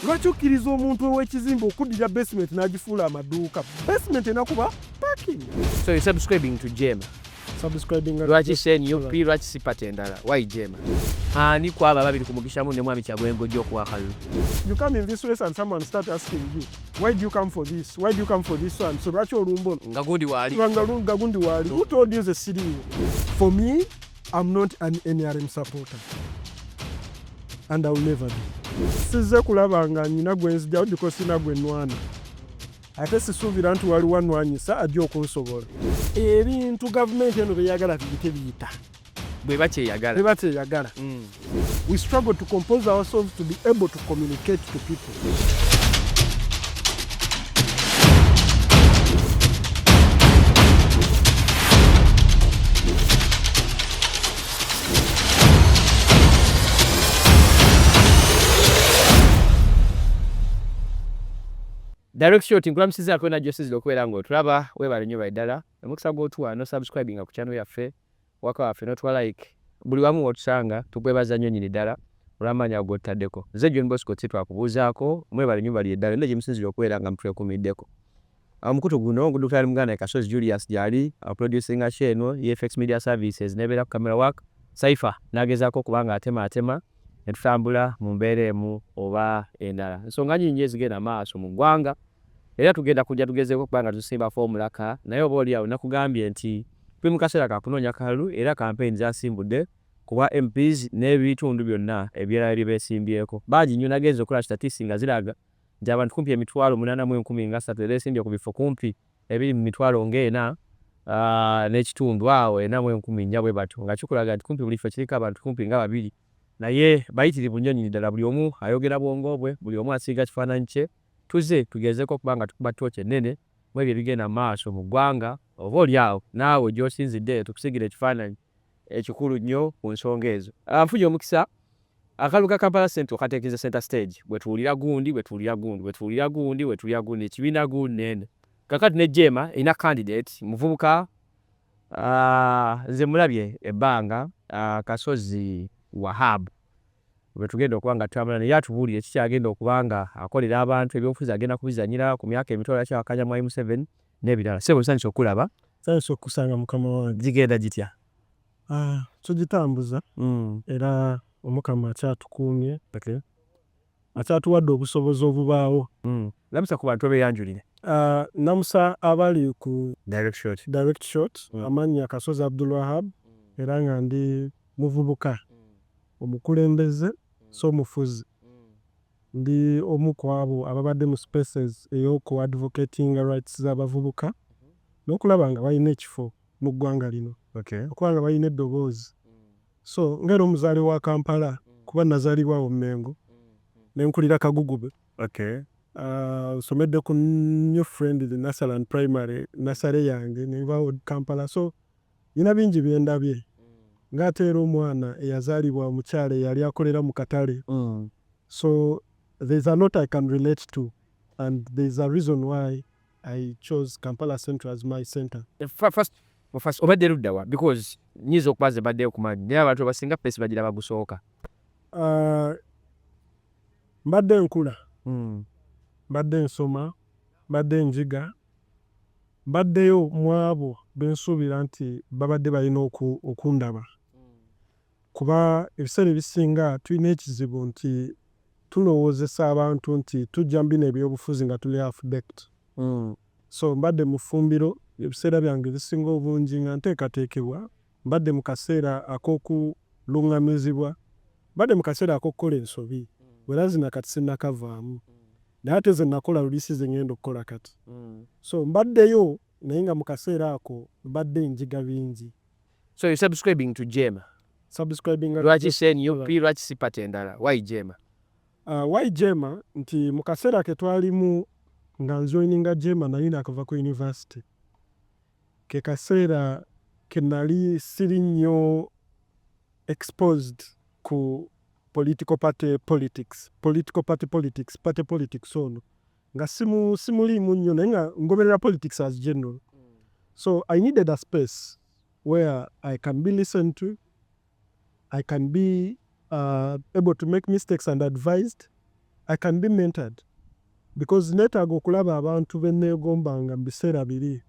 Lwaki okkiriza omuntu ow'ekizimbe okuddira basement n'agifuula amaduuka? Basement enakuba parking. So you're subscribing to jeema. Subscribing Lwaki CNUP, lwaki si party endala? Why jeema? Ani kwaba babiri ku Mugishamu ne mwami Kyagwengo gy'okuwa kalulu. You come in this place and someone start asking you, why do you come for this? Why do you come for this one? So lwaki olumbo nga gundi waali. Gundi wali. Who told you the city? For me, I'm not an NRM supporter. And I will never be. Sizze kulaba nga nnyina gwe nzijjawo diko sina gwe nnwana. Ate sisuubira nti waliwo annwanyisa ajja okunsobola. Ebintu gavumenti eno beyagala tebiyita. Bwe bakyeyagala. We struggle to compose ourselves to be able to communicate to people. Direct shot nkulamusiza akwena josizi okubeera ng'otulaba weebale nnyo baddala omukisa gw'otuwa no subscribing ku channel yaffe waka waffe n'otuwa like buli wamu w'otusanga tukwebaza nnyo nnyini ddala olw'amaanyi g'ottaddeko. Nze John Bosco twakubuuzaako mwebale nnyo bali eddala nne gye musinzira okubeera nga mutwekuumiddeko. Omukutu guno guddukaali muganda Kasozi Julius gy'ali producinga show eno EFX Media Services n'ebeera ku camera work Saifa n'agezaako okuba ng'atema ne tutambula mu mbeera emu oba endala. Ensonga nnyingi ezigenda maaso mu ggwanga era tugenda kujja tugezeeko okuba nga tusimba formulaka naye oba oliawo nakugambye nti tuli mu kaseera ka kunoonya kalulu era kampeyini zasimbudde kuba MPs n'ebitundu byonna ebirala beesimbyeko. Bangi nnyo nagenze okukola statisi nga ziraga nti abantu kumpi 8,83 beesimbye ku bifo kumpi ebiri mu 40,000 n'ekitundu awo 4,1000 bwe batyo nga kikulaga nti kumpi buli kifo kiriko abantu kumpi nga 2 naye bayitirivu nnyo nnyini ddala. Buli omu ayogera bwongo bwe, buli omu asiiga kifaananyi kye. Tuze tugezeeko okuba nga tukuba ttooki ennene mu ebyo ebigenda maaso mu ggwanga oba oliawo naawe gy'osinzidde tukusigira ekifaananyi ekikulu nnyo ku nsonga ezo. Nfunye omukisa akalulu ka Kampala Central kateekeza center stage bwe tuwulira gundi ekibiina gundi nene. Kakati ne jeema erina candidate muvubuka nze mulabye ebbanga Kasozi Wahab bwe tugenda okuba nga tutambula naye atubuulire kikyagenda okuba nga akolera abantu ebyobufuzi agenda kubizanyira ku myaka emitono yakyawakanya mu M7 n'ebirala. Sebo nsanyusa okulaba. Nsanyusa okusanga mukama wange. Gigenda gitya? Tugitambuza era Omukama akyatukuumye akyatuwadde obusobozi obubaawo. Lamusa ku bantu abeeyanjulire. Namusa abali ku direct shot. Amannya Kasozi Abdul Wahab era nga ndi muvubuka omukulembeze so mufuzi. Ndi omu ku abo ababadde mu spaces ey'oku advocating rights z'abavubuka n'okulaba nga balina ekifo mu ggwanga lino okuba nga balina eddoboozi. So ng'era omuzaali wa Kampala kuba nazaalibwawo Mmengo ne nkulira Kagugube. Nsomedde ku New Friend Nursery and Primary nursery yange nebaawo Kampala. So nina bingi bye ndabye ng'ate era omwana eyazaalibwa omukyala eyali akolera mu katale. So there's a lot I can relate to and there's a reason why I chose Kampala Central as my center. First obadde ludda wa because nyiza okubaza badde okumanyi naye abantu abasinga pesi bagira bagusooka. Mbadde nkula, mbadde nsoma, mbadde njiga, mbaddeyo mu abo bensuubira nti babadde balina okundaba. Kuba ebiseera ebisinga tulina ekizibu nti tulowoozesa abantu nti tujja mbina ebyobufuzi nga tuli half-baked. So mbadde mu ffumbiro ebiseera byange ebisinga obungi nga nteekateekebwa, mbadde mu kaseera ak'okuluŋŋamizibwa, mbadde mu kaseera ak'okukola ensobi whereas na kati sinnakavaamu naye ate ze nakola luli si ze ngenda okukola kati. So mbaddeyo naye nga mu kaseera ako mbadde njiga bingi. So you're subscribing to jeema? Lwaki CNUP, lwaki si party endala? Why jeema? Why jeema nti mu kaseera ke twalimu nga njoininga jeema naye nakava ku university ke kaseera ke nali siri nnyo exposed ku political party politics ono nga simuliimu nnyo naye nga ngoberera politics as general. So I needed a space where I can be listened to, I can be able to make mistakes and advised, I can be mentored because neetaaga okulaba abantu be nneegombanga mu biseera biri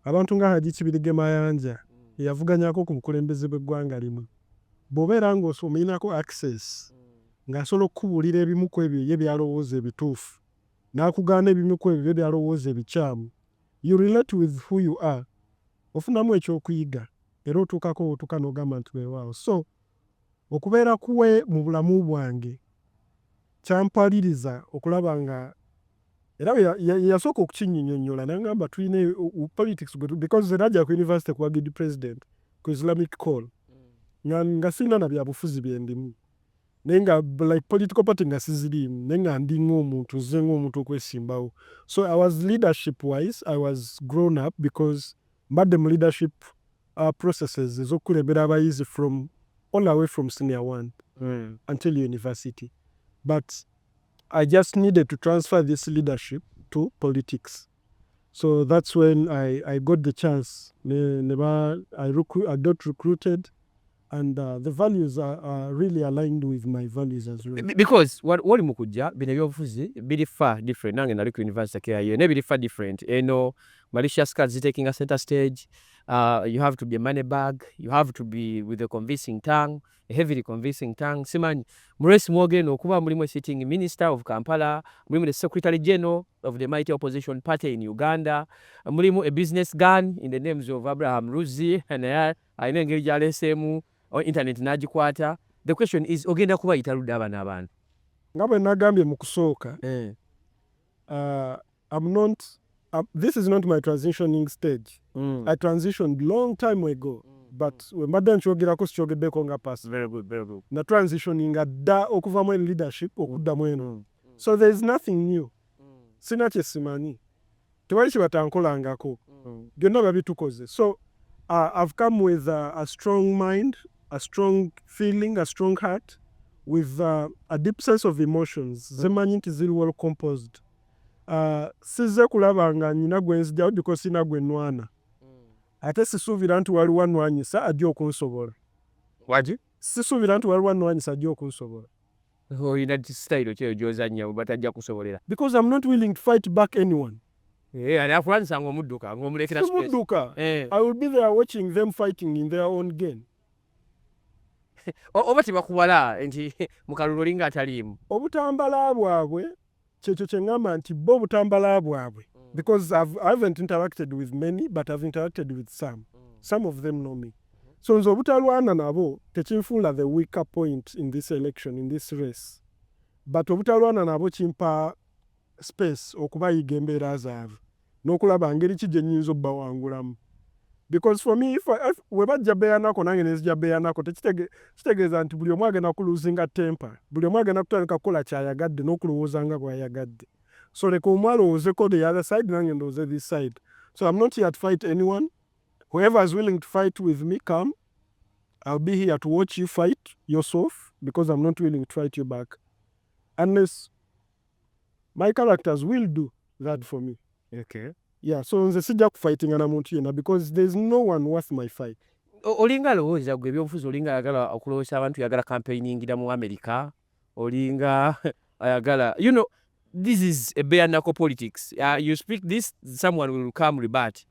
abantu nga Hajji Kibirige Mayanja eyavuganyako ku bukulembeze bw'eggwanga limu bw'obeera ng'omulinako access ng'asobola okukubuulira ebimu ku ebyo ye byalowooza ebituufu n'akugaana ebimu ku ebyo bye byalowooza ebikyamu you relate with who you are ofunamu ekyokuyiga era otuukako otuuka n'ogamba nti weewaawo so okubeera kuwe mu bulamu bwange kyampaliriza okulaba nga era yasooka okukinnyonnyonnyola n'agamba tulina politics because ze najja ku university kuba gidi president ku Islamic call nga sirina na byabufuzi bye ndimu naye nga like political party nga siziriimu naye nga ndi ng'omuntu nze ng'omuntu okwesimbawo so I was leadership wise I was grown up because mbadde mu leadership processes ez'okulembera abayizi from all the way from senior 1 until university but I just needed to transfer this leadership to politics. So that's when I got the chance. I got recruited and the values are really aligned with my values as well. Because what mukujja bino ebyobufuzi biri far different nange nali ku university KIU ne biri far different malicious cards taking a center stage. You have to be a money bag, you have to be with a convincing tongue, a heavily convincing tongue. Simanyi Muresi Morgan okuba mulimu sitting minister of Kampala, mulimu the secretary general of the mighty opposition party in Uganda, mulimu a business gun in the names of Abraham Ruzi and ayina engeri gy'aleseemu internet n'agikwata. The question is ogenda kuba yitaludde abaana abantu nga bwe nagambye mu kusooka this is not my transitioning stage. I transitioned long time ago but we mbadde nkyogerako sikyogeddeko nga past very good na transitioning dda okuva mu leadership okuddamu eno so there is nothing new sina kye simanyi tewali kye batankolangako byonna babitukoze so I've come with a strong mind, a strong feeling, a strong heart with a deep sense of emotions zemanyi nti ziri well composed. Sizze kulaba nga nnyina gwe nzijjawo because sina gwe nnwana ate sisuubira nti waliwo annwanyisa ajja okunsobola sisuubira nti waliwo annwanyisa ajja okunsobola oyina style kyeyo gy'ozannya batajja kusobolera because I'm not willing to fight back anyone. Akulwanyisa ng'omudduka ng'omulekera space. Simudduka. I will be there watching them fighting in their own game. Oba tebakubala nti mu kalulu olinga ataliimu obutambala bwabwe kyekyo kye ŋŋamba nti bo obutambala bwabwe because I haven't interacted with many but I've interacted with some of them know me so nze obutalwana nabo tekinfuula the weaker point in this election in this race but obutalwana nabo kimpa space okubayiga embeera zaabwe n'okulaba ngeri ki gye nnyinza obbawangulamu because for me if we bajja beeyanako nange nezijja beeyanako kitegeeza nti buli omu agenda kuluzinga temper buli omu agenda kutandika kukola kyayagadde n'okulowooza nga bw'ayagadde so leka omu alowoozeko the other side nange ndowooze this side so I'm not here to fight anyone. Whoever is willing to fight with me come. I'll be here to watch you fight yourself because I'm not willing to fight you back unless my characters will do that for me. Okay. Yeah, so nze sijja kufightinga na muntu yena because there's no one worth my fight. Olinga alowooza gwe ebyobufuzi olinga ayagala okulowooza abantu yagala campaigningira mu America olinga ayagala this is a bare knuckle politics. You speak this someone will come rebut.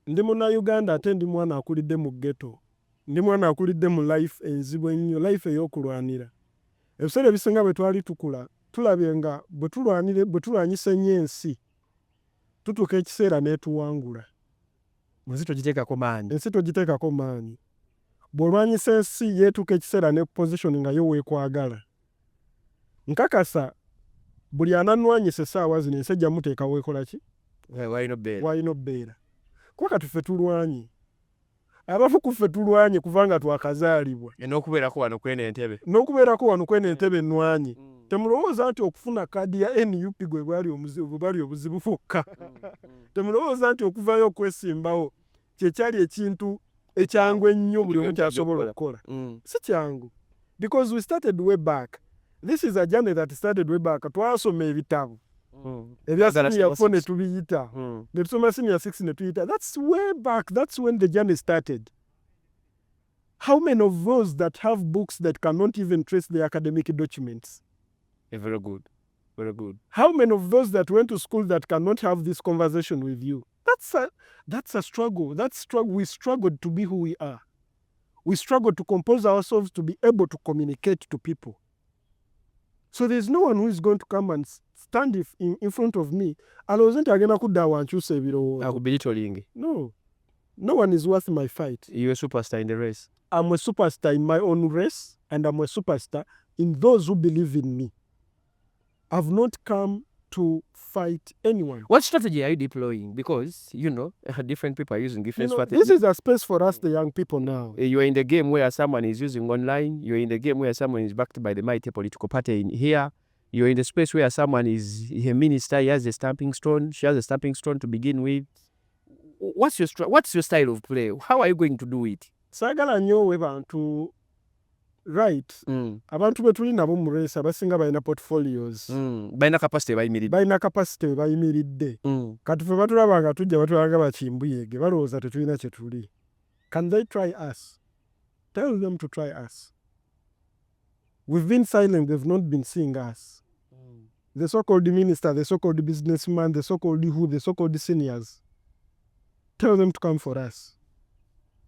Ndi muna Uganda ate ndi mwana akulidde mu ghetto. Ndi mwana akulidde mu life enzibu ennyo life ey'okulwanira. Ebiseera ebisinga bwe twali tukula tulabye nga bwe tulwanyisa ennyo ensi tutuuka ekiseera n'etuwangula. Ensi togiteekako maanyi. Bw'olwanyisa ensi yeetuuka ekiseera ne position nga yo weekwagala. Nkakasa buli ananwanyisa essaawa zino ensi ejja muteeka weekola ki? Wayina obbeera. Kuba kati ffe tulwanye. Abafu ku ffe tulwanye kubanga twakazaalibwa. N'okubeerako wano kweno entebe ennwanye. Temulowooza nti okufuna kaadi ya NUP gwe bwali obuzibu bwokka. Temulowooza nti okuvayo okwesimbawo kyekyali ekintu ekyangu ennyo buli omu kyasobola okukola. Si kyangu. Because we started way back. This is a journey that started way back. Twasoma ebitabo. Ebya senior 4 ne tubiyita. Ne tusoma senior 6 ne tuyita. That's way back. That's when the journey started. How many of those that have books that cannot even trace the academic documents? Very good. Very good. How many of those that went to school that cannot have this conversation with you? That's a struggle. We struggled to be who we are. We struggle to compose ourselves to be able to communicate to people. So there's no one who is going to come and stand in front of me. No. No one is worth my fight. You're a superstar in the race. I'm a superstar in my own race, and I'm a superstar in those who believe in me. I've not come to fight anyone. What strategy are you deploying? Because, different people are using different strategies. This is a space for us, the young people now. You're in the game where someone is using online. You're in the game where someone is backed by the mighty political party in here. You're in the space where someone is a minister, he has a stamping stone, she has a stamping stone to begin with. What's your style of play? How are you going to do it? Sagala nyo webantu right. Abantu betuli nabo mu race abasinga balina portfolios. Balina capacity bayimiridde. Kati fe batulaba nga tujja batulaga bakimbuyege balowooza tetulina kye tuli. Can they try us? Tell them to try us. We've been silent, they've not been seeing us. The so-called minister, the so-called businessman, the so-called who, the so-called seniors. Tell them to come for us.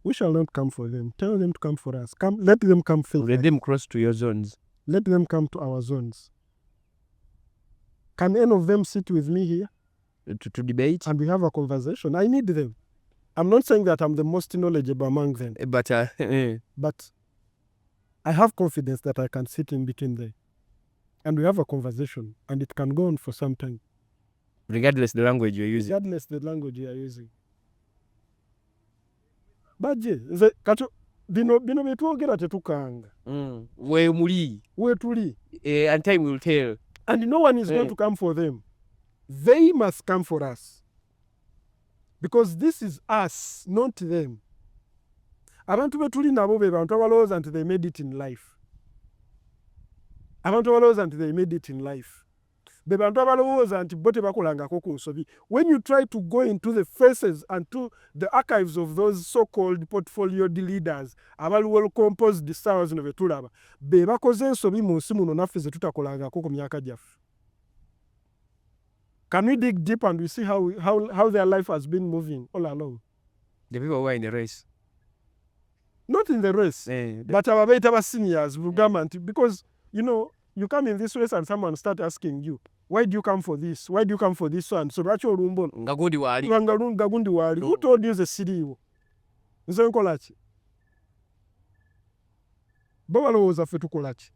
We shall not come for them. Tell them to come for us. Let them come filter. Let them cross to your zones. Let them come to our zones. Can any of them sit with me here? To debate? And we have a conversation. I need them. I'm not saying that I'm the most knowledgeable among them. But I have confidence that I can sit in between them. And we have a conversation. And it can go on for some time. Regardless the language you're using. Regardless the language you are using. Baje, bino byetwogera tetukanga. Where tuli. And time will tell. And no one is going to come for them. They must come for us. Because this is us, not them. Abantu betuli nabo be bantu abalowooza nti they made it in life. Abantu abalowooza nti they made it in life. Be bantu abalowooza nti bo tebakolangako ku nsobi. When you try to go into the faces and to the archives of those so-called portfolio leaders abaluwo composed ssaawa zino betulaba be bakoze ensobi mu nsi muno naffe ze tutakolangako ku myaka gyaffe. Can we dig deep and we see how their life has been moving all along? The people who are in the race. Not in the race, but our better seniors, because you come in this race and someone start asking you, why do you come for this? Why do you come for this one? So racho rumbo. Ngagundi wali. Who told you the city? Nze nkolachi. Bawalowoza fe tukolachi.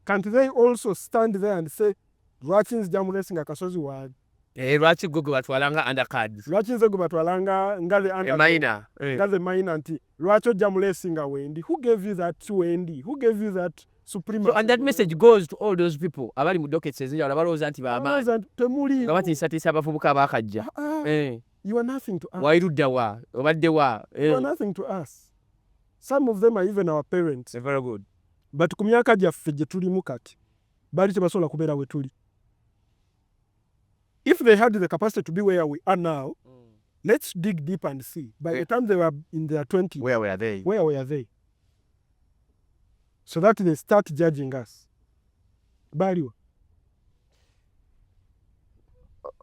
Can't they also stand there and say, Lwaki nzija mu racing Kasozi Wahab? Lwaki gogo batwalanga undercards? Lwaki nze go batwalanga ngaze minor. Ngaze minor nti. Lwaki ojja mu racing Wendy? Who gave you that Wendy? Who gave you that supreme? So, and that message goes to all those people. Abali mu dockets ezinjala balowooza nti baamaanyi. Temuli. Nga batiisatiisa abavubuka abaakajja. You are nothing to us. Wairudda wa? Obadde wa? You are nothing to us. Some of them are even our parents. Very good. But ku myaka gyaffe gye tulimu kati baali tebasobola kubeera we tuli. If they had the capacity to be where we are now, let's dig deep and see. By the time they were in their 20s, where were they? Where were they? So that they start judging us. Baliwa.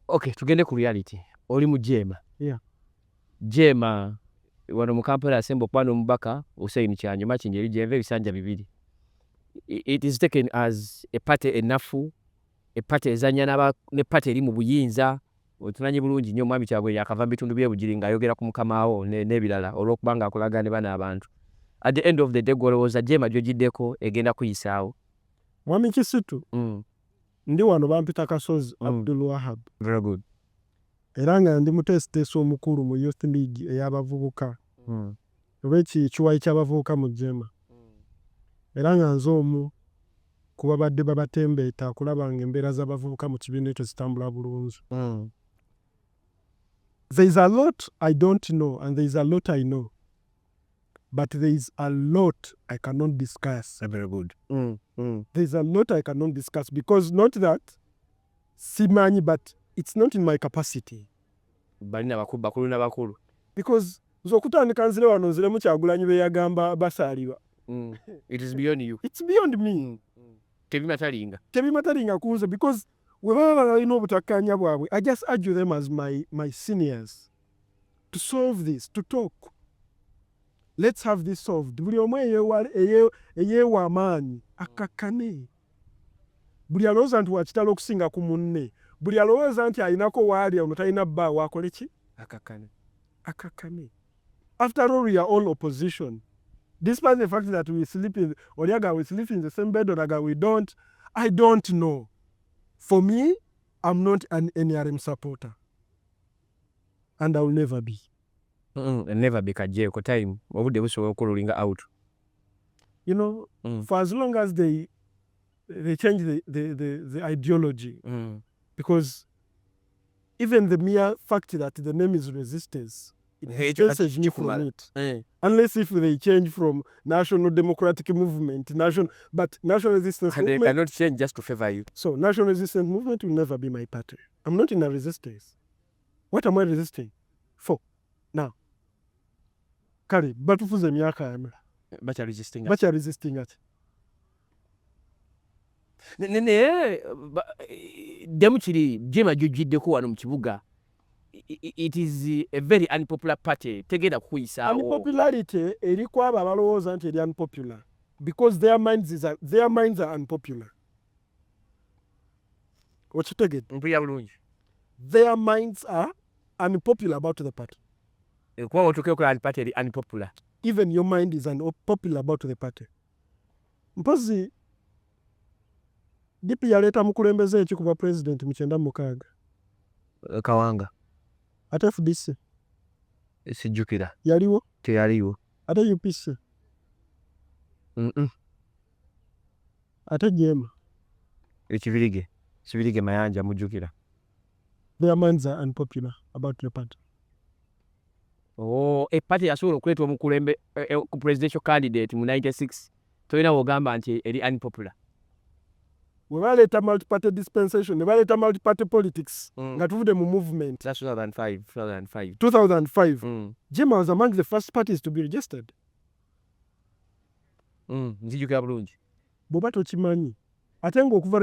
Okay, tugende ku reality. Oli mu jeema. Yeah. Jeema wano mu Kampala asemba kwano mubaka Hussein Kyanyuma kinjeri jeve bisanja bibiri. It is taken as a party enafu, a party ezanya ne party eri mu buyinza. Otumanyi bulungi nnyo mwami Kyabwe yakava bitundu bye bugiri nga ayogera ku mukamaawo n'ebirala olw'okubanga akolagane bana abantu. At the end of the day golowooza jeema gyogiddeko egenda kuyisaawo. Mwami Kisitu. Ndi wano bampita Kasozi Abdul Wahab. Very good. Era nga ndi muteesiteesi omukulu mu Youth League ey'abavubuka. Oba ekiwayi ky'abavubuka mu jeema. Era nga nze omu ku babadde babatembeeta okulaba nga embeera z'abavubuka mu kibiina ekyo zitambula bulungi. There is a lot I don't know and there is a lot I know. But there is a lot I cannot discuss. Very good. There is a lot I cannot discuss because not that simanyi, but it's not in my capacity. Balina bakulu n'abakulu. Because nzokutandika nzire wano nziremu Kyagulanyi be yagamba basaalirwa. It is beyond you. It's beyond me. tebimatalinga kunze because we baba balina obutakkaanya bwabwe. I just urge them as my seniors to solve this, to talk. Let's have this solved. Buli omu eyeewa amaanyi akakkane. Buli alowooza nti wakitalo okusinga ku munne, buli alowooza nti alinako waali ono talina bbaawo akole ki? Akakkane. After all, we are all opposition. Despite the fact that we sleep in the same bed, or we don't, I don't know. For me, I'm not an NRM supporter. And I will never be. Never be kajeko time. Obudde busobola okululinga out. You know, for as long as they change the ideology. Because even the mere fact that the name is resistance, it changes me from it. Unless if they change from National Democratic Movement, but National Resistance and Movement. They cannot change just to favor you. So National Resistance Movement will never be my party. I'm not in a resistance. What am I resisting for? Now. Kale, batufuze emyaka yamala. Bacha resisting at. Demu kiri jeema gy'ojjiddeko wano mu kibuga. It is a very unpopular party. Tegenda kukuyisa. Unpopularity eriku abo abalowooza nti eri unpopular because their minds are unpopular. Okitegedde? Mpulira bulungi. Their minds are unpopular about the party. Kuba otuuke okola party eri unpopular. Even your mind is unpopular about the party. Mpozi DP yaleeta mukulembeze ki kuba president mu 1996? Kawanga. Ate FDC? Sijjukira. Yaliwo? Teyaliwo. Ate UPC? Ate jeema? Ekibirige Mayanja mujjukira. Their minds are unpopular about the party. A party yasobola okuleeta omukulembe ku presidential candidate mu 96. Tolina wogamba nti eri unpopular. We baleeta multi-party dispensation, ne baleeta multi-party politics. Nga tuvudde mu movement. That's 2005. 2005. Jeema was among the first parties to be registered. Nzijjukira bulungi. Bw'oba tokimanyi. Ate ng'okuva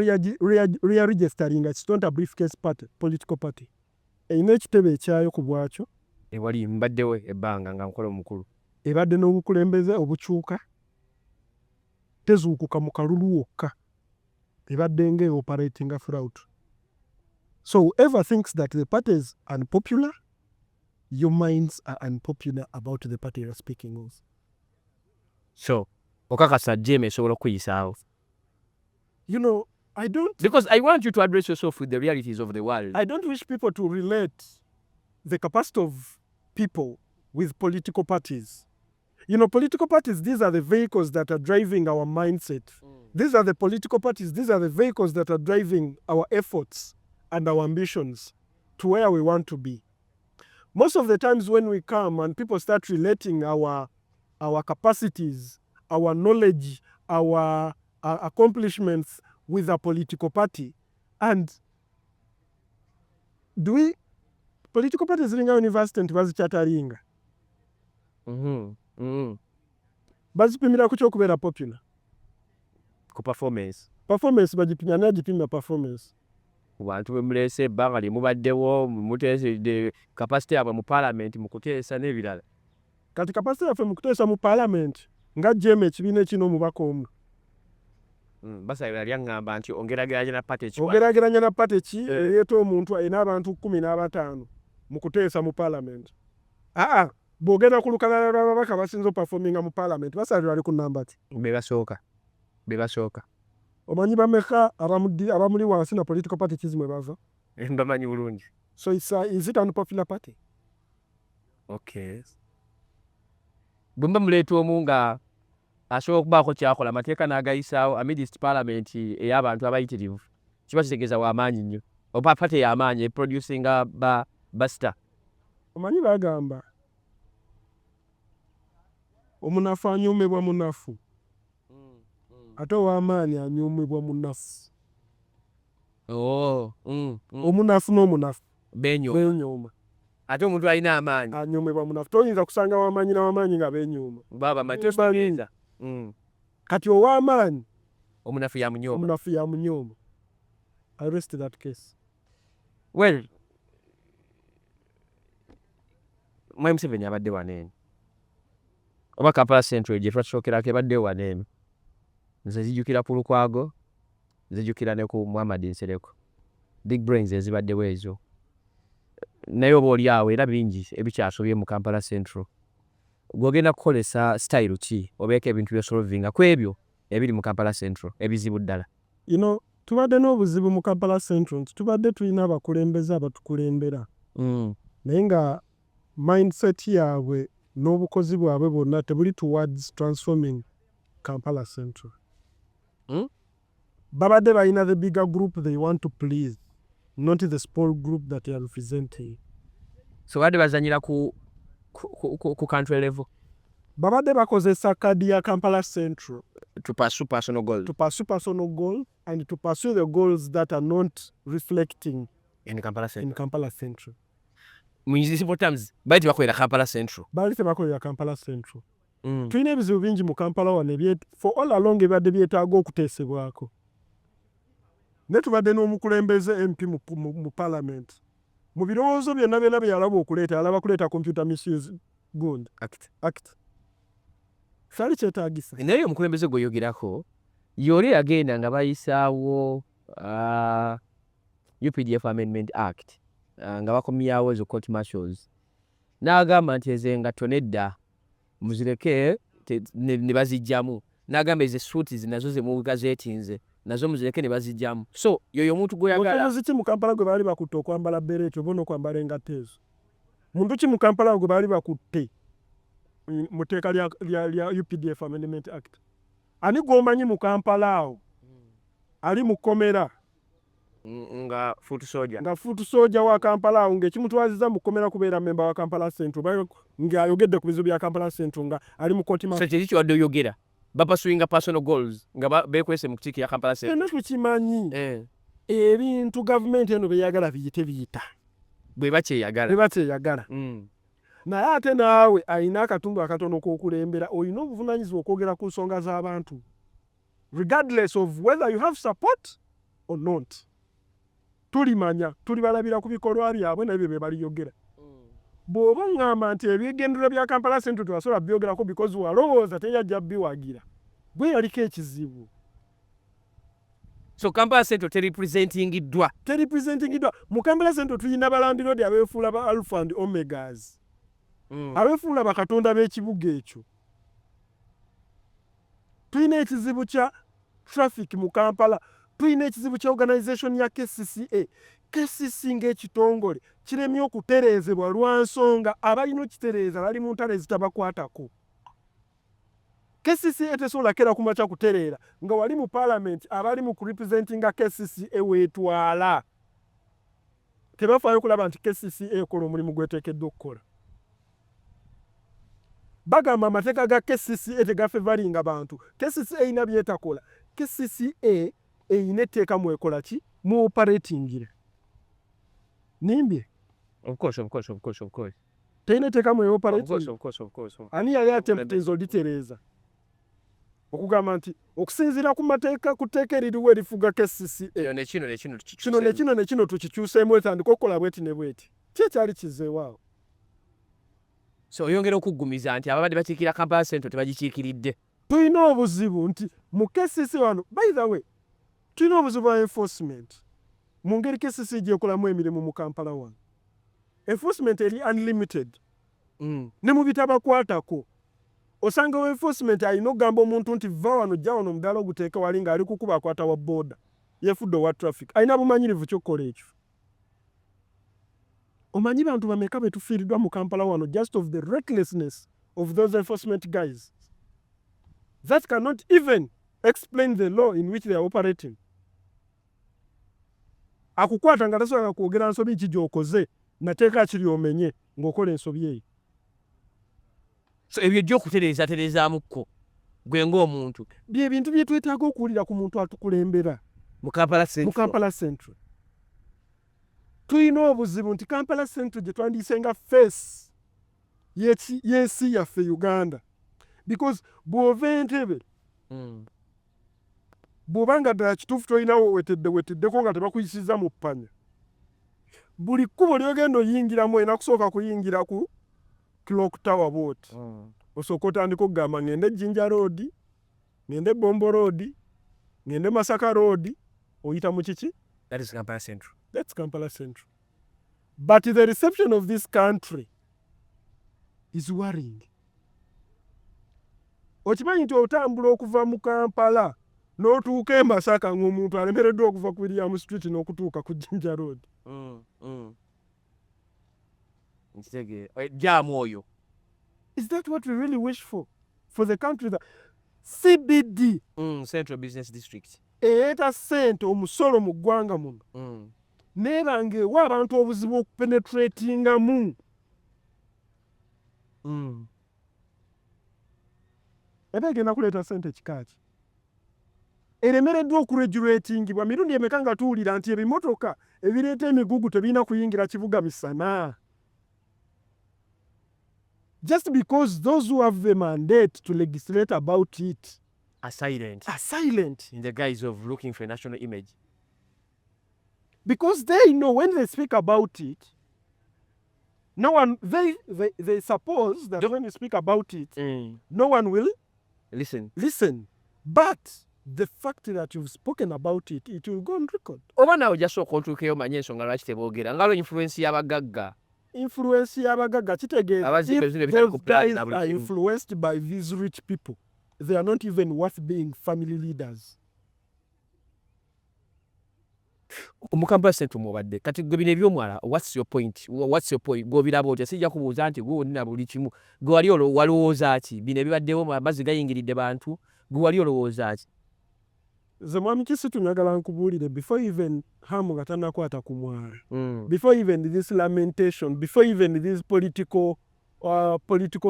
re-registering, it's not a briefcase party, political party. Eyina ekitebe ekyayo ku bwakyo. Ewali mbaddewo ebbanga nga nkola omukulu. Ebadde n'obukulembeze obukyuka. Tezuukuka mu kalulu wokka. Ebadde nga operating throughout. So whoever thinks that the party is unpopular, your minds are unpopular about the party you're speaking of. So, okakasa jeema esobola okuyisaawo. You know, I don't... Because I want you to address yourself with the realities of the world. I don't wish people to relate the capacity of people with political parties. You know, political parties, these are the vehicles that are driving our mindset. These are the political parties, these are the vehicles that are driving our efforts and our ambitions to where we want to be. Most of the times when we come and people start relating our capacities, our knowledge, our accomplishments with a political party, and political parties ziringa university nti bazikyatalinga. Bazipimira ku ky'okubeera popular. Ku performance bagipimya n'agipimya performance. Bantu bwe muleese ebbanga lye mubaddewo muteesedde capacity yabwe mu parliament mu kuteesa n'ebirala. Kati capacity yaffe mu kuteesa mu parliament nga jeema ekibiina ekina omubaka omu. Basabira yali aŋŋamba nti ongeraageranya na party ki? Ongeraageranya na party ki ereeta omuntu ayina abantu 15 mu kuteesa mu parliament. Bw'ogenda ku lukalala lw'ababaka basinza performinga mu parliament basalira ali ku namba ki? Be basooka. Omanyi bameka abamuli wansi na political party kizimwe bava? Mbamanyi bulungi. So is it an unpopular party? Okay. Bwe muleeta omu nga asobola okubaako kyakola amateeka n'agayisaawo amidst parliament ey'abantu abayitirivu, kiba kitegeeza w'amaanyi nnyo. Oba party y'amaanyi producinga basta. Omanyi bagamba omunafu anyuumibwa munafu. Ate ow'amaanyi anyuumibwa munafu. Omunafu n'omunafu beenyuma. Ate omuntu alina amaanyi anyuumibwa munafu. Toyinza kusanga w'amaanyi n'aw'amaanyi nga beenyuma. Baba matebalinza. Kati ow'amaanyi Omunafu ya munyooma. Omunafu ya munyooma. Arrest that case. Well, Mwai Museveni abadde wano eno. Oba Kampala Central gye twasookerako ebadde wano eno. Nze zijjukira ku Lukwago, zijjukira ne ku Muhammad Nsereko. Big brains ezibaddewo ezo. Naye oba oli awo era bingi ebikyasobye mu Kampala Central. Gw'ogenda kukolesa style ki obeeko ebintu by'osolvinga ku ebyo ebiri mu Kampala Central ebizibu ddala. Tubadde n'obuzibu mu Kampala Central, tubadde tulina abakulembeze abatukulembera. Naye nga mindset yaabwe n'obukozi bwabwe bwonna tebuli towards transforming Kampala Central. Babadde balina the bigger group they want to please, not the small group that they are representing. So badde bazanyira ku country level. Babadde bakozesa kadi ya Kampala Central to pursue personal goals and to pursue the goals that are not reflecting in Kampala Central. In simple terms, bali tebakolera Kampala Central. Bali tebakolera Kampala Central. Tulina ebizibu bingi mu Kampala wano for all along ebadde byetaaga okuteesebwako. Ne tubadde n'omukulembeze MP mu Parliament. Mu birowoozo byonna bye yalaba okuleeta, alaba kuleeta Computer Misuse Act. Sali kyetaagisa. Naye omukulembeze gweyogerako yoli yagenda nga bayisaawo UPDF Amendment Act nga bakomyawo ezo court martials. N'agamba nti ezengatto nedda muzireke ne bazijjamu. N'agamba ezo suuti nazo ze mu gazetinze nazo muzireke ne bazijjamu. So yoyo omuntu gweyagala. Mutuuzi ki mu Kampala gwe baali bakutte okwambala beret oba n'okwambala engatto ezo? Muntu ki mu Kampala gwe baali bakutte mu tteeka lya UPDF Amendment Act? Ani gw'omanyi mu Kampala awo ali mu kkomera nga foot soldier wa Kampala awo ng'ekimutwaziza mu kkomera kubeera memba wa Kampala Central ng'ayogedde ku bizibu bya Kampala Central nga ali mu kooti. So kiki kiwadde oyogera? Bapasuinga personal goals nga beekwese mu kutiikira Kampala Central. Eno tukimanyi ebintu gavumenti eno beyagala biyita bwe bakyeyagala. Naye ate naawe alina akatundu akatono k'okulembera, olina obuvunaanyizibwa okwogera ku nsonga z'abantu regardless of whether you have support or not. Tulimanya, tulibalabira ku bikolwa byabwe nabyo bye baliyogera. Bw'oba ngamba nti ebigendera bya Kampala Central tebasobola byogerako because walowooza teyajja biwagira, bwe yaliko ekizibu. So Kampala Central teripresentingiddwa. Mu Kampala Central tulina balandiroodi abeefuula ba Alpha and Omegas. Abeefuula bakatonda b'ekibuga ekyo. Tulina ekizibu kya traffic mu Kampala. Tulina ekizibu kya organization ya KCCA. KCC ng'ekitongole kiremye okutereezebwa lwa nsonga abalina okitereeza bali mu ntalo ezitabakwatako. KCCA tesobola kera kumakya kutereera nga wali mu Parliament abali mu kurepresentinga KCCA weetwala. Tebafaayo kulaba nti KCCA ekola omulimu gweteekeddwa okukola. Bagamba amateeka ga KCCA tegafevalinga bantu. KCCA erina byetakola. KCCA erina etteeka mwekola ki? Mu operatingire. Nimbye? Of course. Terina etteeka mwe operating. Of course. Ani yali attemptinze olitereeza? Okugamba nti okusinziira ku mateeka ku tteeka eririwo erifuga KCCA. Ne kino tukikyuseemu etandika okukola bweti ne bweti. Ki ekyali kizzeewaawo? So oyongera okuggumiza nti ababadde bakiikira Kampala Central tebagikiikiridde. Tulina obuzibu nti mu KCC wano, by the way, tulina obuzibu bwa enforcement. Mu ngeri KCC gyekolamu emirimu mu Kampala wano. Enforcement eri unlimited. Ne mu bitabakwatako. Osanga enforcement alina okugamba omuntu nti va wano jja wano omudaala oguteeka wali ng'ali kukuba akwata wa boda. Yefudde owa traffic. Alina bumanyirivu ky'okukola ekyo. Omanyi bantu bameka betufiiriddwa mu Kampala wano just of the recklessness of those enforcement guys. That cannot even explain the law in which they are operating. Akukwata nga tasobola kwogera nsobi ki gy'okoze nateeka kiri omenye ng'okola ensobi eyo. So ebyo gy'okutereezaamuko gwe ng'omuntu bye bintu bye twetaaga okuwulira ku muntu atukulembera mu Kampala Central. Tulina obuzibu nti Kampala Central gye twandiise nga face y'ensi yaffe Uganda. Because bw'ova Entebbe bw'obanga ddala kituufu tolinawo weteddeko nga tebakuyisizza mu ppanya. Buli kkubo ly'ogenda oyingiramu olina kusooka kuyingira ku Clock Tower bw'oti. Osooka otandika okugamba ngende Jinja Road, ngende Bombo Road, ngende Masaka Road, oyita mu kiki? That is Kampala Central. That's Kampala Central. But the reception of this country is worrying. Okimanyi nti otambula okuva mu Kampala n'otuuka e Masaka ng'omuntu alemereddwa okuva ku William Street n'okutuuka ku Jinja Road. Is that what we really wish for? For the country that CBD, Central Business District, eyeeta ssente omusolo mu ggwanga muno neebanga ewa abantu obuzibu okupenetratingamu. Eba egenda kuleeta ssente kikaaki. Eremereddwa okuregulatingibwa mirundi emeka nga tuwulira nti ebimotoka ebireeta emigugu tebirina kuyingira kibuga misana. Just because those who have the mandate to legislate about it are silent. In the guise of looking for a national image. Because they know when they speak about it, no one, they suppose that when you speak about it, no one will listen. But the fact that you've spoken about it, it will go on record. Oba nawe just okontuukeyo manye ensonga lwaki teboogera ngalo influence y'abagagga. Influence y'abagagga kitegeeza if those guys are influenced by these rich people, they are not even worth being family leaders. Mu Kampala Central mubadde kati gwe bino ebyomwala, what's your point? Gw'obiraba otya? Sijja kubuuza nti gwe olina buli kimu. Gwe wali walowooza ki? Bino ebibaddewo amazzi gayingiridde bantu, gwe wali olowooza ki? Nze mwami Kisitu njagala nkubuulire, before even Hamu nga tannakwata ku mwala, before even this lamentation, before even these political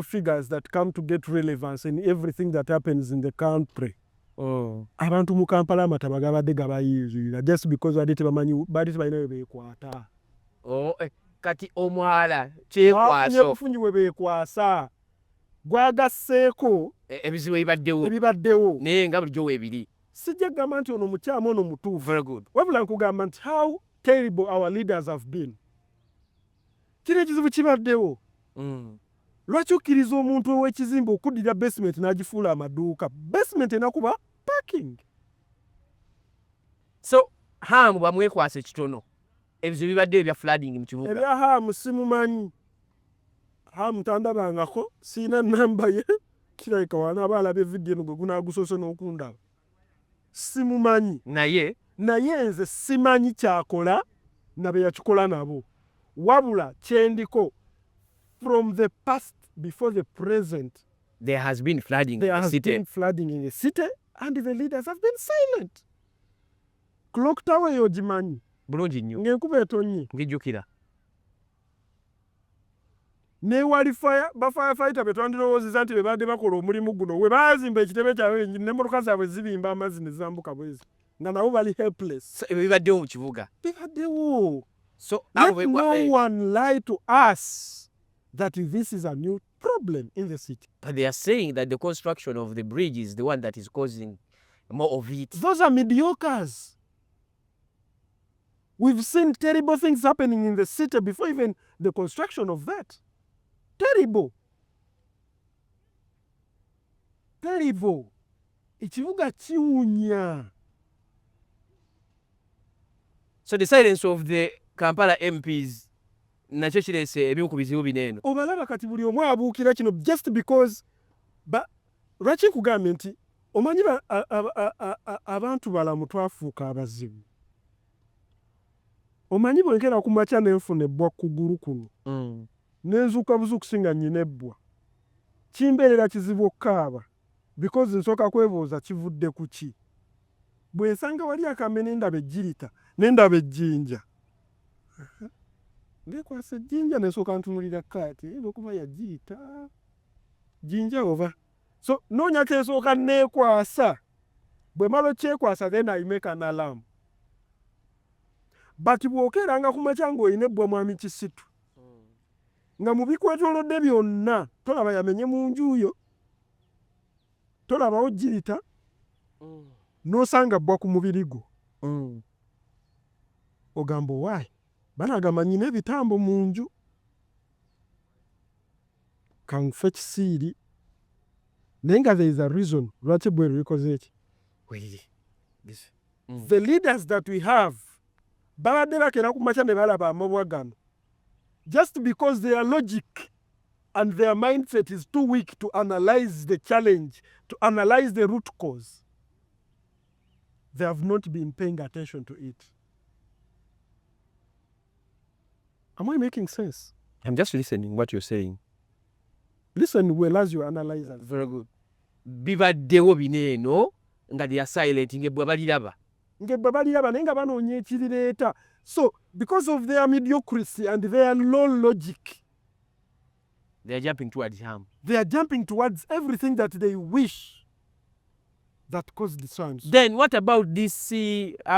figures that come to get relevance in everything that happens in the country, abantu mu Kampala amataba gabadde gabayinzirira just because baali tebalina we beekwata. Kati omwala kyekwaso bufunyi we beekwasa gwagasseeko ebizibu ebibaddewo naye nga bulijjo weebiri. Sijja kugamba nti ono mukyamu ono mutuufu. Very good. Wabula nkugamba nti how terrible our leaders have been. Kino ekizibu kibaddewo. Lwaki okkiriza omuntu ow'ekizimbe okuddira basement n'agifuula amaduuka? Basement enakuba parking. So Hamu bamwekwasa ekitono. Ebizibu bibaddewo ebya flooding mu kibuga. Ebya Hamu simumanyi. Hamu tandabangako, siina namba ye. Kirabika wanaaba alabye vidiyo eno gwe gunaagusoose n'okundaba. Simumanyi. Naye nze simanyi kyakola na be yakikola nabo. Wabula kyendiko, from the past before the present, there has been flooding in the city and the leaders have been silent. Clock Tower y'ogimanyi bulungi nnyo ng'enkuba etonnye ngijjukira. Newali bafirefighter be twandirowoozeza nti be badde bakola omulimu guno we baazimba ekitebe kyabwe n'emmotoka zaabwe zibimba amazzi ne zambuka bwezi nga nabo bali helpless. So ebyo bibaddewo mu kibuga. Bibaddewo. So let no one lie to us that this is a new problem in the city. But they are saying that the construction of the bridge is the one that is causing more of it. Those are mediocres. We've seen terrible things happening in the city before even the construction of that. Terrible. Ekibuga kiwunya. So the silence of the Kampala MPs nakyo kireese ebimu ku bizibu bino eno. Obalaba kati buli omu abuukira kino just because lwaki nkugambye nti omanyi abantu balamu twafuuka abazibu. Omanyi bwenkera ku makya nenfuna ebbwa kugulu kuno. Nenzuuka buzuukusi nga nnyina ebbwa. Kimbeerera kizibu okukaaba because nsooka kwebuuza kivudde ku ki. Bwe nsanga wali akambe ndaba ejjirita n'endaba ejjinja. Ndeekwasa ejjinja nensooka ntunulira kaati olw'okuba yajjirita. Jjinja ova. So noonya kyensooka neekwasa. Bwe mala okyekwasa then I make an alarm. But bw'okeeranga ku makya ng'olina ebbwa mwami Kisitu. Nga mu bikwetoolodde byonna tolaba yamenye mu nju yo. Tolabawo jjirita. n'osanga bbwa ku mubiri gwo ogamba owaayi banagamba nyina ebitambo mu nju kanfe kisiiri naye nga there is a reason lwaki bweru bikoze eki. The leaders that we have babadde bakera ku makya ne balaba amabwa gano just because their logic and their mindset is too weak to analyze the challenge, to analyze the root cause. They have not been paying attention to it. Am I making sense? I'm just listening what you're saying. Listen well as you analyze it. Very good. Bibaddewo bineeno nga they are silent ngebwe baliraba. Ngebwe baliraba naye nga banoonya ekirireeta. So because of their mediocrity and their low logic, they are jumping towards harm. They are jumping towards everything that they wish that caused the harms. Then what about these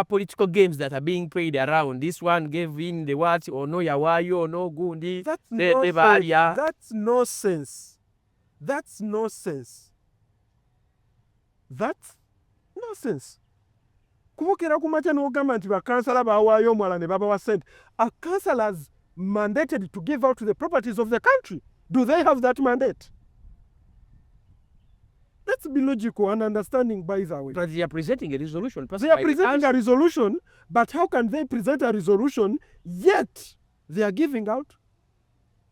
political games that are being played around? This one gave in the what or no yawayo or no gundi. That's nonsense. That's nonsense. That's nonsense. That's nonsense. Kubukira kumakya n'ogamba nti bakansala bawaayo omwala ne babawa ssente. A councillor is mandated to give out the properties of the country. Do they have that mandate? Let's be logical and understanding by the way. But they are presenting a resolution. They are presenting a resolution, but how can they present a resolution yet they are giving out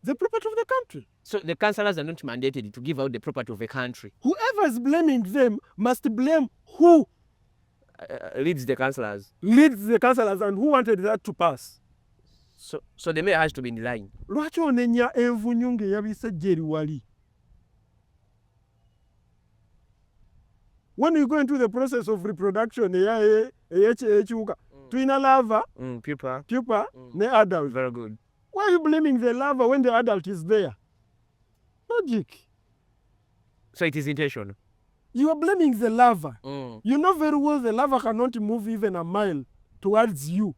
the property of the country? So the councillors are not mandated to give out the property of a country. Whoever is blaming them must blame who leads the councillors. Leads the councillors and who wanted that to pass. So the mayor has to be in the line. Lwaki onenya envunyu ng'eyabise ejja wali? When you go into the process of reproduction, eyekiwuka, tulina larva, pupa, ne adult. Very good. Why are you blaming the larva when the adult is there? Logic. So it is intentional. You are blaming the larva. You know very well the larva cannot move even a mile towards you.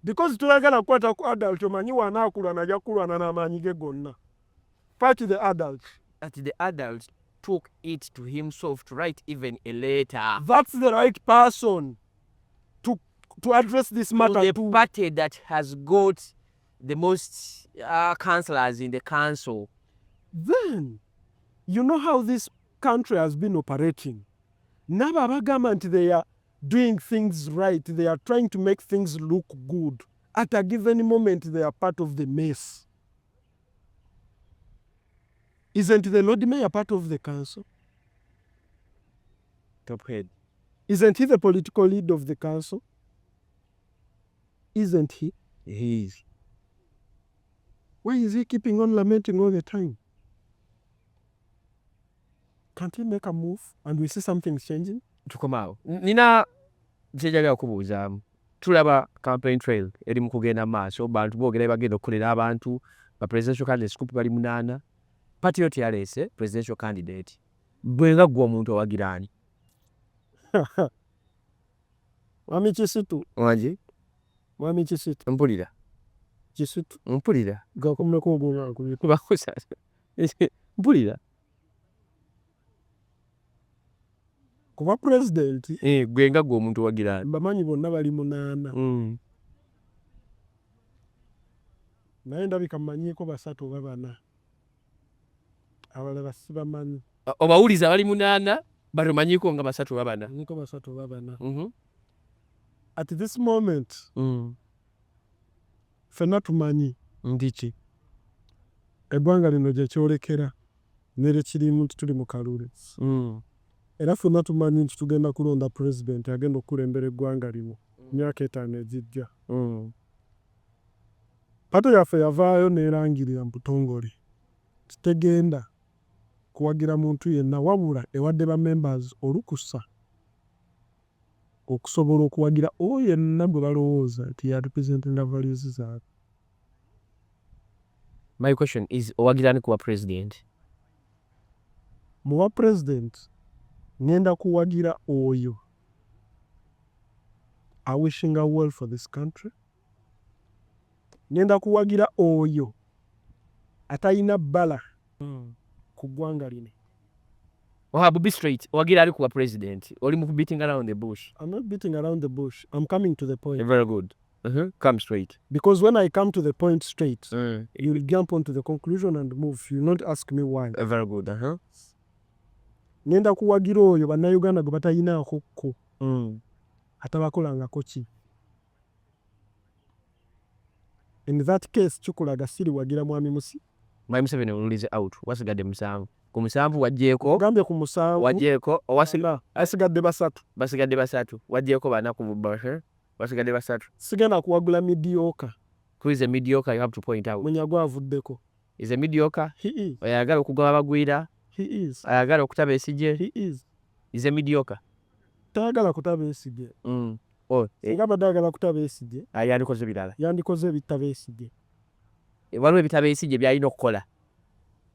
Because tulagala kwata ku adult omanyi wanaakula najja kulwana n'amaanyi ge gonna. Patch the adult. That the adult took it to himself to write even a letter. That's the right person to address this matter. The party that has got the most councillors in the council. Then, you know how this country has been operating. Naba abagamba nti they are doing things right. They are trying to make things look good. At a given moment, they are part of the mess. Isn't the Lord Mayor part of the council? Top head. Isn't he the political lead of the council? Isn't he? He is. Why is he keeping on lamenting all the time? Can't he make a move and we see something changing? Tukomao. Nina kyejagala okubuuzaamu. Tulaba campaign trail eri mu kugenda maaso bantu boogera bagenda okukolera abantu ba presidential candidates kupi bali 8. Party yoti yaleese presidential candidate. Bwenga gwa omuntu owagira ani? Mwami Kisitu. Wangi? Mwami Kisitu. Mpulira. Kisitu. Mpulira. Gakomeko ogwonga kuli. Bakusa. Mpulira. Kuba president. Gwenga gwa omuntu owagira ani? Bamanyi bonna bali 8. Naye ndabika mmanyiiko 3 oba 4. Abalala sibamanyi. Obawuliza bali 8 batomanyiiko nga 3 oba 4. Niko 3 oba 4. At this moment, ffenna tumanyi ndiki ebbanga lino gye kyolekera nere kirimu tuli mu kalule. Era ffenna tumanyi nti tugenda kulonda president agenda okukulembera eggwanga lino myaka 5 ezijja. Pato yaffe yavaayo n'erangirira mu butongole tegenda kuwagira muntu yenna wabula ewadde ba members olukusa okusobola okuwagira oyo yenna gwe balowooza nti yarepresentinga values zaabwe. My question is owagira ni kuwa president? Muwa president ngenda kuwagira oyo wishing a well for this country. Ngenda kuwagira oyo atayina bbala ku ggwanga lino. Wahab, be straight. Wagira ali kuwa president. Oli mu beating around the bush. I'm not beating around the bush. I'm coming to the point. Very good. Come straight. Because when I come to the point straight, you'll jump onto the conclusion and move. You'll not ask me why. Very good. Ngenda kuwagira oyo bannayuganda gwe batayinaako ko. Atabakolangako ki. In that case, chukulaga siri wagira mwami musi. Mwami Museveni release out. Wasigadde musanvu. Ku musanvu wajjeeko. Gambye ku musanvu. Wajjeeko. Asigadde basatu. Basigadde basatu. Wajjeeko bana ku mubashe. Basigadde basatu. Sigenda kuwagula mediocre. Who is a mediocre you have to point out? Munyagwa avuddeko. Is a mediocre? He is. Ayagala okugaba abagwira? He is. Ayagala okutaba esije? He is. Is a mediocre? Tayagala kutaba esije. Ngaba dagala kutaba esije. Yandikoze birala. Yandikoze ebitaba esije. Waliwo ebitaba esije byalina okukola.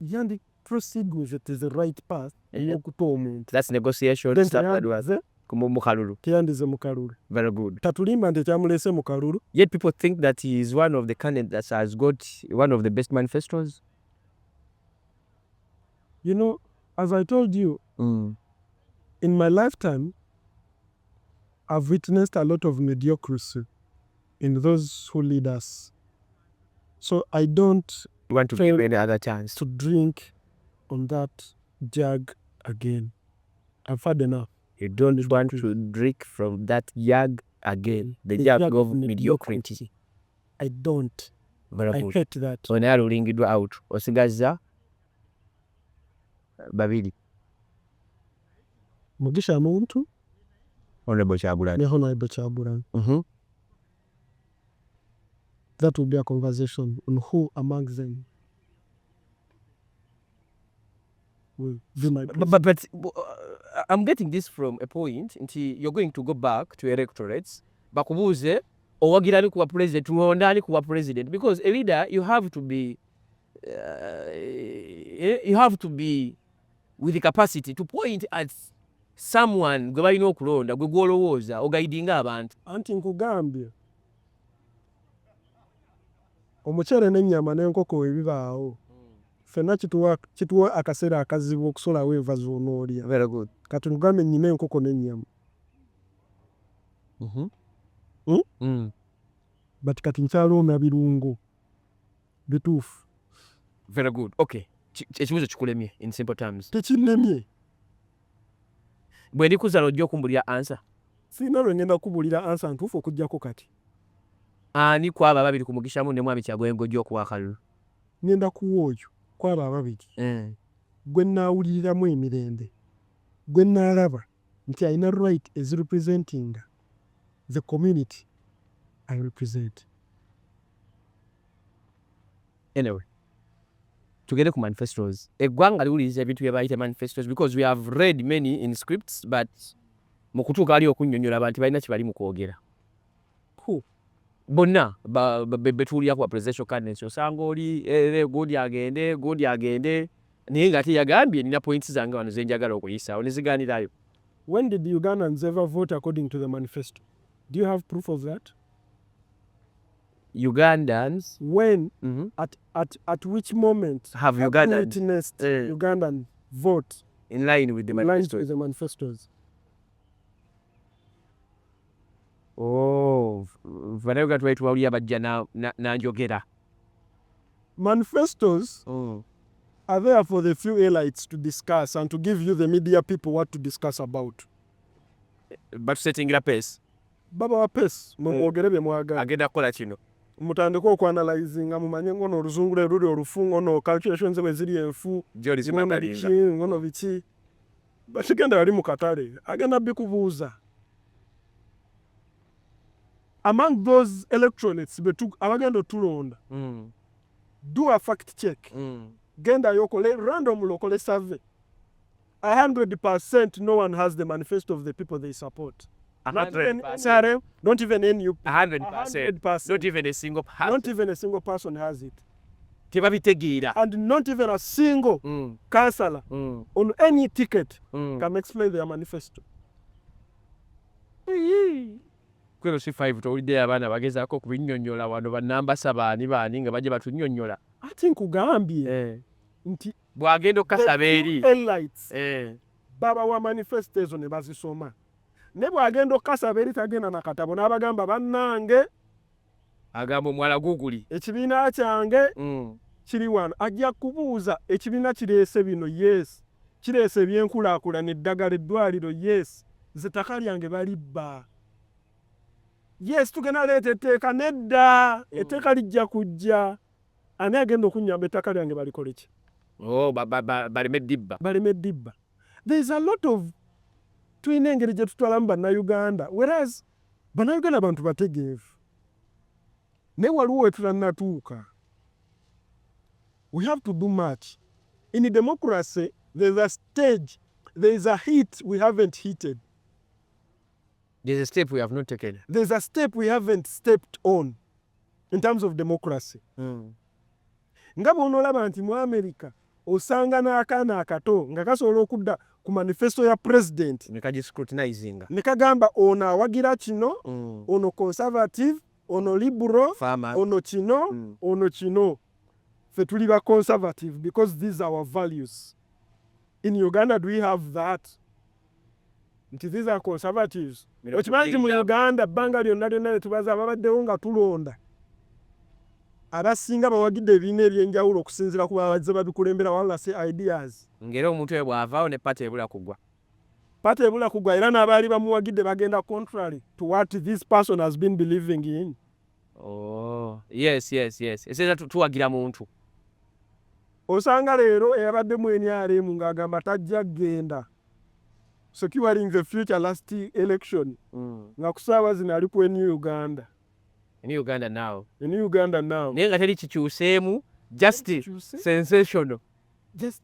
Yandi proceed with it is the right path. Okuta omuntu. That's negotiation. Mu kalulu. Teyandize mu kalulu. Very good. Tatulimba nti kyamulese mu kalulu. Yet people think that he is one of the candidates that has got one of the best manifestos. You know, as I told you, in my lifetime, I've witnessed a lot of mediocrity in those who lead us. So I don't want to give any other chance to drink on that jug again. I've had enough. You don't want to drink from that jug again. The jug of mediocrity. I don't. Very I good. hate that. Onaya lulingidwa out. Osigaza babiri. Mugisha muntu. Honorable Kyagulanyi. Ne Honorable Kyagulanyi. That will be a conversation on who amongst them will be my but I'm getting this from a point until you're going to go back to electorates bakubuze owagira ali kuwa president muonda ali kuwa president because a leader you have to be with the capacity to point at someone gwe balina okulonda gwe gwolowooza ogaidinga abantu. Anti nkugambye omukyere n'ennyama n'enkoko ebibaawo ffenna kituwa akaseera akazibu okusolawo enva z'onoolya. Very good. Kati nkugambye nnyina enkoko n'ennyama. But kati nkyaloomya birungo bituufu. Very good. Okay. Ekibuuzo kikulemye in simple terms. Tekinnemye. Bwe ndikuza ojja okumbulira answer. Sirina lwe ngenda kubulira answer ntuufu okuggyako kati. Ani kwaba ababiri ku Mugishamu ne Mwami Kyagulanyi gojja okuwa akalulu? Ngenda kuwa oyo kwaba ababiri. Gwe nnaawuliriramu emirembe. Gwe nnaalaba nti alina right as representing the community I represent. Anyway, tugende ku manifestos. Eggwanga liwuliriza ebintu bye bayita manifestos because we have read many in scripts but mu kutuuka ali okunnyonnyola abantu balina kye bali mu kwogera. Bonna betuulira ku presidential candidates osanga oli godi agende naye ng'ate yagambye nina points zange wano ze njagala okuyisaawo ne zigaanirayo. When did Ugandans ever vote according to the manifesto? Do you have proof of that? Ugandans? When? At which moment have Ugandans witnessed Ugandan vote in line with the manifesto? With the manifestos? Vanayoga twali abajja nanjogera. Manifestos are there for the few elites to discuss and to give you the media people what to discuss about. But setting a pace. Baba wa pace mwogere bye mwagala. Agenda kukola kino. Mutandika okwanalizing mumanye ngono oluzungu luli olufungo no calculations bwe ziri enfu. Joli zimatalinga. Ngono biki. Bashigenda bali mu katale. Agenda bikubuuza. Among those electorates abagenda otulonda, do a fact check. Genda yokole random lokole survey. 100% no one has the manifesto of the people they support. 100%. Not even NUP. 100%. Not even a single person. Not even a single person has it. Tebabitegeera. And not even a single councillor on any ticket can explain their manifesto. Kwero si 5 towulidde abaana bagezaako kubinnyonnyola wano bannambasa baani nga bajja batunnyonnyola. Ati nkugambye nti bw'agenda okukasaba eri baba wa manifesto ezo ne bazisoma ne bw'agenda okukasaba eri tagenda na katabo n'abagamba bannange agamba omwala guguli ekibiina kyange kiri wano ajja kubuuza ekibiina kireese bino yes kireese ebyenkulaakulana eddagala eddwaliro yes nze ttaka lyange balibba yes tugenda leeta etteeka nedda etteeka lijja kujja ani agenda okunyamba ettaka lyange balikole ki baleme ddibba there is a lot of tulina engeri gye tutwalamu bannayuganda whereas bannayuganda bantu bategeevu naye waliwo we tutannatuuka. We have to do much. In democracy, there's a stage, there is a hit we haven't hit. There's a step we have not taken. There's a step we haven't stepped on in terms of democracy. Nga bw'onoolaba nti mu America osanga n'akaana akato nga kasobola okudda ku manifesto ya president ne kagiscrutinizinga ne kagamba ono awagira kino ono conservative ono liberal ono kino ono kino. Fe tuli ba conservative because these are our values. In Uganda do we have that? Nti these are conservatives. Okimanyi mu Uganda bbanga lyonna lyonna ne tubaza ababaddewo nga tulonda abasinga bawagidde ebibiina ebyenjawulo okusinziira ku babazze babikulembera wabula si ideas. Ng'era omuntu oyo bw'avaawo ne pati ebula kugwa. Pati ebula kugwa era n'abaali bamuwagidde bagenda contrary to what this person has been believing in. Oh, yes. Eseera tuwagira muntu. Osanga leero eyabadde mu NRM ng'agamba tajja kgenda securing the future last election nga ku ssaawa zino ali ku New Uganda. New Uganda now. Naye nga teri kikyuseemu just sensational. Just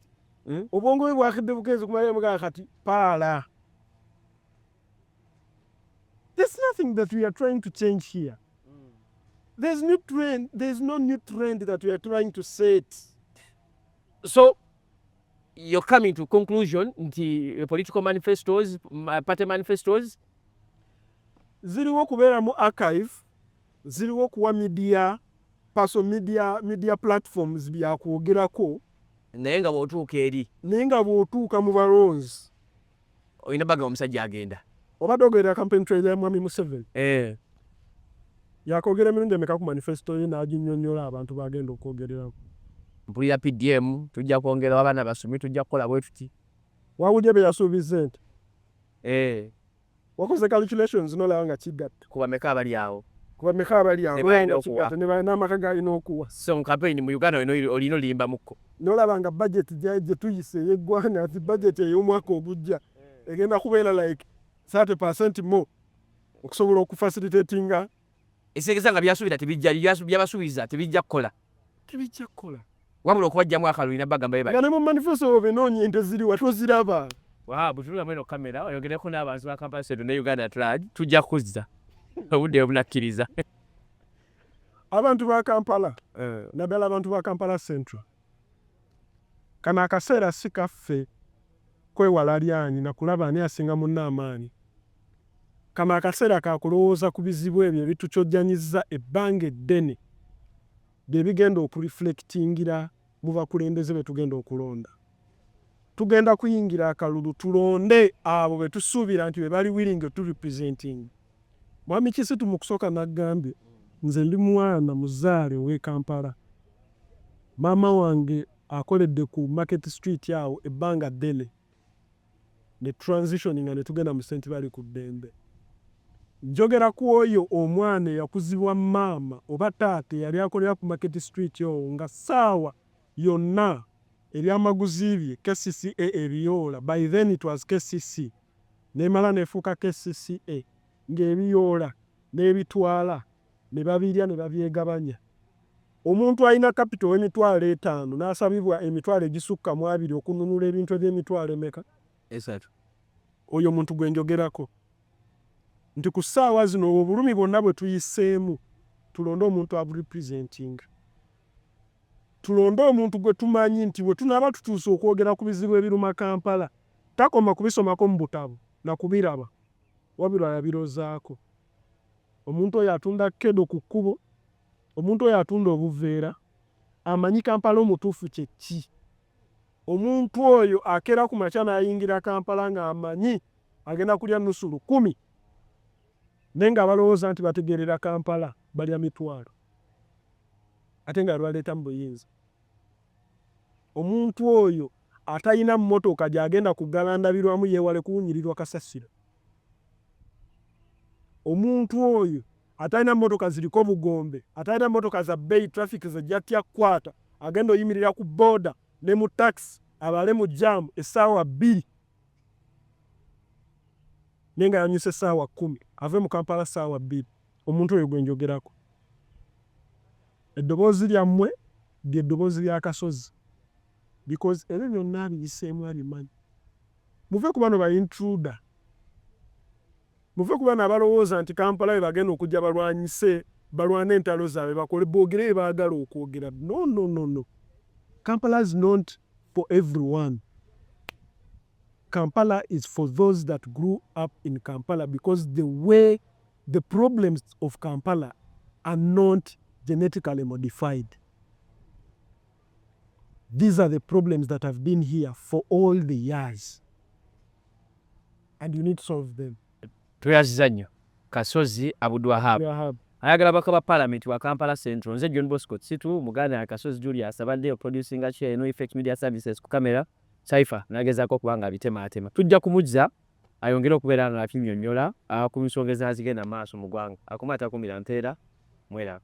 obwongo bwe bwakidde bukeezi kumanya mugamba kati paala. There's nothing that we are trying to change here. There's no new trend that we are trying to set. So you're coming to conclusion nti political manifestos, party manifestos ziriwo kubeeramu archive, ziriwo kuwa media platforms byakwogerako naye nga bw'otuuka eri naye nga bw'otuuka mu balonzi olina baga omusajja agenda obadde ogerera campaign trail ya Mwami Museveni yakwogera emirundi emeka ku manifesto ye n'aginnyonnyola abantu bagenda okwogererako. Mpulira PDM tujja kwongera abaana basomi tujja kukola bwe tuti wawulye bye yasuubiza ente wakoze calculations n'olaba nga kigatta kuba meka abali awo ne balina amaka galina okuwa so mu campaign mu Uganda olina olimba mukko n'olaba nga budget gye tuyise ey'eggwanga ati budget ey'omwaka ogujja egenda kubeera like 30% more okusobola okufacilitatinga eseegeza nga byasuubira byabasuubiza tebijja kukola wabula okubajjamu akalulina bagamba nga ne mu manifesto benoonye ente ziri watoziraba Wahab tulula mweno kamera oyogereko n'abantu ba Kampala Central ne Uganda Trade tujja kuzza obudde obunakkiriza abantu ba Kampala naddala abantu ba Kampala Central kano akaseera si kaffe kwewala lyanyi na kulaba ani asinga munna amaanyi. Kano akaseera kakulowooza ku bizibu ebyo ebitukyojjanyizza ebbanga eddene bye bigenda okureflectingira mu bakulembeze be tugenda okulonda. Tugenda kuyingira akalulu tulonde abo be tusuubira nti be bali willing to representing. Mwami Kisitu mu kusooka n'aggambye nze ndi mwana muzaale w'e Kampala. Maama wange akoledde ku Market Street awo ebbanga ddene ne transitioning nga ne tugenda mu St. Bali ku ddembe. Njogera ku oyo omwana eyakuzibwa maama oba taata yali akolera ku Market Street owo nga ssaawa yonna ebyamaguzi bye KCCA ebiyoola. By then it was KCC. Nemala nefuuka KCCA ng'ebiyoola n'ebitwala ne babirya ne babyegabanya. Omuntu alina capital w'emitwalo 5 n'asabibwa emitwalo egisukka mu 2 okununula ebintu eby'emitwalo emeka? 3. Oyo muntu gwe njogerako. Nti ku ssaawa zino obulumi bwonna bwe tuyiseemu tulonde omuntu aburepresenting. Tulonde omuntu gwe tumanyi nti bwe tunaaba tutuuse okwogera ku bizibu ebiruma Kampala takoma kubisomako mu butabo na kubiraba wabula yabirozaako. Omuntu oyo atunda kedo ku kkubo, omuntu oyo atunda obuveera amanyi Kampala omutuufu kye ki. omuntu oyo akera ku makya n'ayingira Kampala ng'amanyi agenda kulya nusu 10,000 naye nga balowooza nti bategeerera Kampala balya 1,000 ate nga baleeta mu buyinza. Omuntu oyo atalina mmotoka gy'agenda kugalandabirwamu yeewale kuwunyirirwa kasasiro. Omuntu oyo atalina mmotoka ziriko bugombe, atalina mmotoka za bbeeyi traffic zejjatya kukwata, agenda oyimirira ku booda ne mu taxi abale mu jaamu essaawa 2 naye nga yanyuse essaawa 10 ave mu Kampala essaawa 2. Omuntu oyo gwe njogerako. Eddoboozi lyammwe ly'eddoboozi lya Kasozi because ebyo byonna abiyiseemu abimanyi. Muve ku bano ba intruder. Muve ku bano abalowooza nti Kampala be bagenda okujja balwanyise balwane entalo zaabwe bakole boogere bye baagala okwogera. No, no, no, no. Kampala is not for everyone. Kampala is for those that grew up in Kampala because the problems of Kampala are not genetically modified. These are the problems that have been here for all the years. And you need to solve them. Tweyaziza nnyo Kasozi Abdul Wahab. Ayagala baka ba Parliament wa Kampala Central. Nze John Bosco Situ muganda ya Kasozi Julius abadde producing chair no effect media services ku kamera Saifa nagezaako kubanga abitema. Tujja kumujja ayongera okubeera nga akinnyonnyola ku nsonga ezigenda maaso mu ggwanga. Akumata kumira nteera mwera.